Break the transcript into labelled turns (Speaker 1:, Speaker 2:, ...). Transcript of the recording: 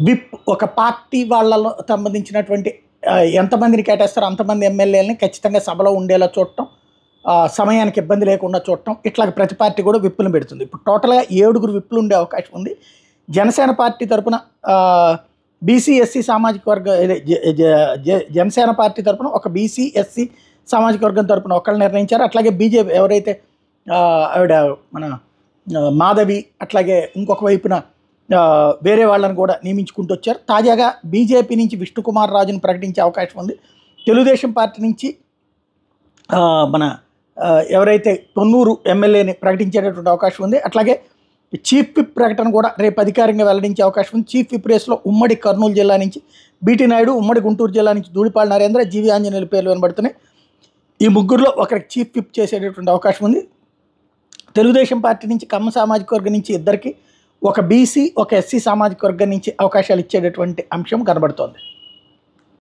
Speaker 1: Whip ఒక party వాళ్ళలో సంబంధించినటువంటి ఎంతమందిని కేటాయిస్తారో అంతమంది ఎమ్మెల్యేలని ఖచ్చితంగా సభలో ఉండేలా చూడటం, సమయానికి ఇబ్బంది లేకుండా చూడటం, ఇట్లా ప్రతి పార్టీ కూడా విప్పులను పెడుతుంది. ఇప్పుడు టోటల్గా 7 విప్పులు ఉండే అవకాశం ఉంది. జనసేన పార్టీ తరఫున బీసీ ఎస్సీ సామాజిక వర్గం, జనసేన పార్టీ తరఫున ఒక బీసీ ఎస్సీ సామాజిక వర్గం తరఫున ఒకళ్ళు నిర్ణయించారు. అట్లాగే బీజేపీ ఎవరైతే ఆవిడ మన మాధవి, అట్లాగే ఇంకొక వైపున వేరే వాళ్ళని కూడా నియమించుకుంటూ వచ్చారు. తాజాగా బీజేపీ నుంచి విష్ణుకుమార్ రాజును ప్రకటించే అవకాశం ఉంది. తెలుగుదేశం పార్టీ నుంచి మన ఎవరైతే తొన్నూరు ఎమ్మెల్యేని ప్రకటించేటటువంటి అవకాశం ఉంది. అట్లాగే చీఫ్ విప్ ప్రకటన కూడా రేపు అధికారికంగా వెల్లడించే అవకాశం ఉంది. చీఫ్ విప్ రేస్లో ఉమ్మడి కర్నూలు జిల్లా నుంచి బీటీ నాయుడు, ఉమ్మడి గుంటూరు జిల్లా నుంచి ధూళిపాల నరేంద్ర, జీవి ఆంజనేయుల పేర్లు వినబడుతున్నాయి. ఈ ముగ్గురులో ఒకరికి చీఫ్ విప్ చేసేటటువంటి అవకాశం ఉంది. తెలుగుదేశం పార్టీ నుంచి కమ్మ సామాజిక వర్గం నుంచి ఇద్దరికి, ఒక బీసీ ఒక ఎస్సీ సామాజిక వర్గం నుంచి అవకాశాలు ఇచ్చేటటువంటి అంశం కనబడుతోంది.